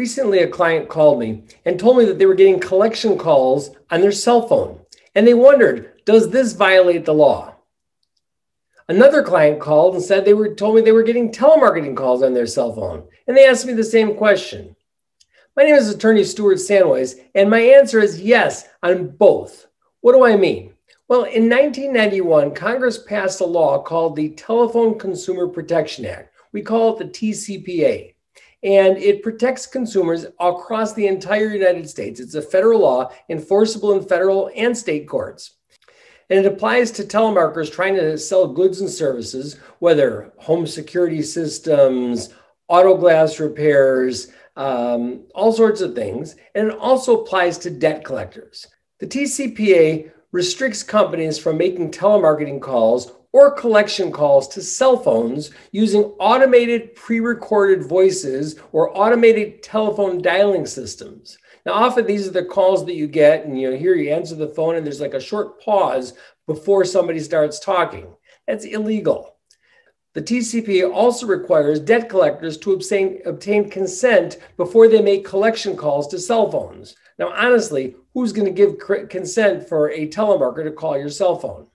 Recently, a client called me and told me that they were getting collection calls on their cell phone, and they wondered, does this violate the law? Another client called and said told me they were getting telemarketing calls on their cell phone, and they asked me the same question. My name is Attorney Stuart Sandweiss, and my answer is yes on both. What do I mean? Well, in 1991, Congress passed a law called the Telephone Consumer Protection Act. We call it the Tcpa. And it protects consumers across the entire United States. It's a federal law enforceable in federal and state courts. And it applies to telemarketers trying to sell goods and services, whether home security systems, auto glass repairs, all sorts of things. And it also applies to debt collectors. The TCPA restricts companies from making telemarketing calls or collection calls to cell phones using automated pre-recorded voices or automated telephone dialing systems. Now, often these are the calls that you get and you answer the phone and there's like a short pause before somebody starts talking. That's illegal. The TCPA also requires debt collectors to obtain consent before they make collection calls to cell phones. Now, honestly, who's going to give consent for a telemarketer to call your cell phone?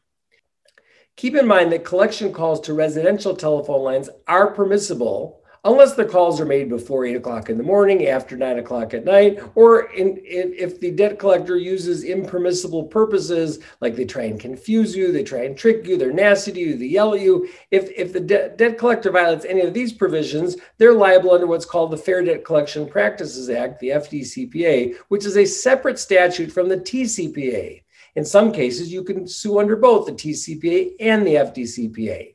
Keep in mind that collection calls to residential telephone lines are permissible unless the calls are made before 8 o'clock in the morning, after 9 o'clock at night, or if the debt collector uses impermissible purposes, like they try and confuse you, they try and trick you, they're nasty to you, they yell at you. If the debt collector violates any of these provisions, they're liable under what's called the Fair Debt Collection Practices Act, the Fdcpa, which is a separate statute from the TCPA. In some cases, you can sue under both the TCPA and the Fdcpa.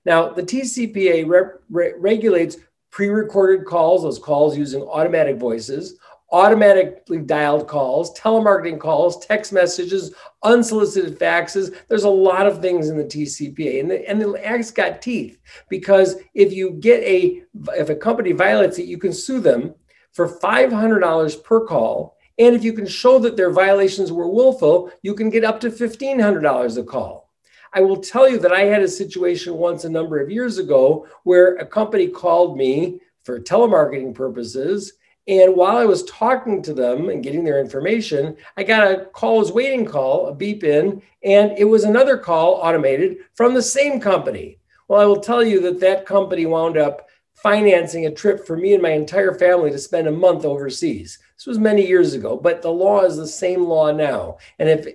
Now, the TCPA regulates pre-recorded calls, those calls using automatic voices, automatically dialed calls, telemarketing calls, text messages, unsolicited faxes. There's a lot of things in the TCPA, and the act's got teeth because if a company violates it, you can sue them for $500 per call. And if you can show that their violations were willful, you can get up to $1,500 a call. I will tell you that I had a situation once a number of years ago where a company called me for telemarketing purposes. And while I was talking to them and getting their information, I got a waiting call, a beep in, and it was another call automated from the same company. Well, I will tell you that that company wound up financing a trip for me and my entire family to spend a month overseas. This was many years ago, but the law is the same law now. And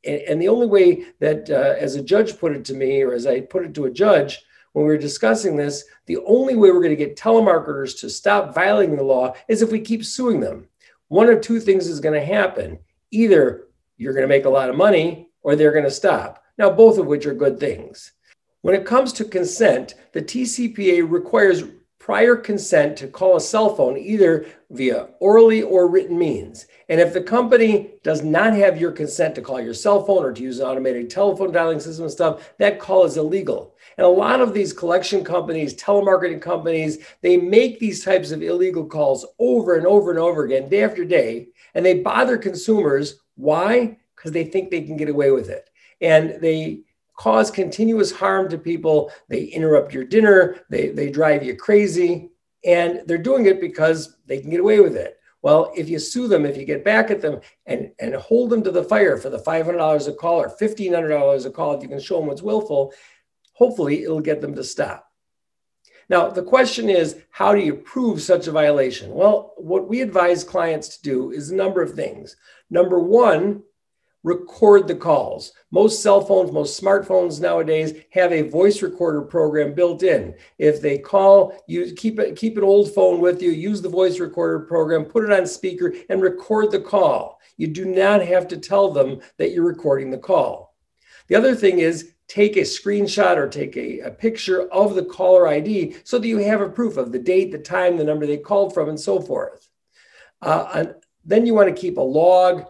and the only way that, as a judge put it to me, or as I put it to a judge when we were discussing this, the only way we're going to get telemarketers to stop violating the law is if we keep suing them. One of two things is going to happen. Either you're going to make a lot of money or they're going to stop. Now, both of which are good things. When it comes to consent, the TCPA requires prior consent to call a cell phone either via orally or written means. And if the company does not have your consent to call your cell phone or to use an automated telephone dialing system and stuff, that call is illegal. And a lot of these collection companies, telemarketing companies, they make these types of illegal calls over and over and over again, day after day, and they bother consumers. Why? Because they think they can get away with it. And they cause continuous harm to people. They interrupt your dinner. They drive you crazy. And they're doing it because they can get away with it. Well, if you sue them, if you get back at them and hold them to the fire for the $500 a call or $1,500 a call, if you can show them what's willful, hopefully it'll get them to stop. Now, the question is, how do you prove such a violation? Well, what we advise clients to do is a number of things. Number one, record the calls. Most cell phones, most smartphones nowadays have a voice recorder program built in. If they call, you keep an old phone with you, use the voice recorder program, put it on speaker and record the call. You do not have to tell them that you're recording the call. The other thing is take a screenshot or take a picture of the caller ID so that you have a proof of the date, the time, the number they called from, and so forth. And then you want to keep a log.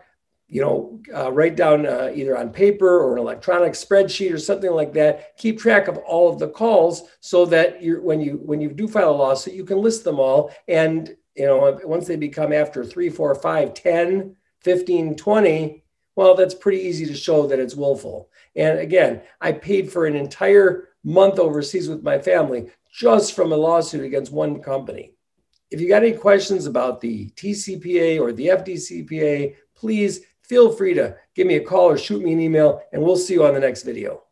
Write down either on paper or an electronic spreadsheet or something like that. Keep track of all of the calls so that when you do file a lawsuit, you can list them all. And once they become after 3, 4, 5, 10, 15, 20, well, that's pretty easy to show that it's willful. And again, I paid for an entire month overseas with my family just from a lawsuit against one company. If you got any questions about the TCPA or the Fdcpa, please feel free to give me a call or shoot me an email, and we'll see you on the next video.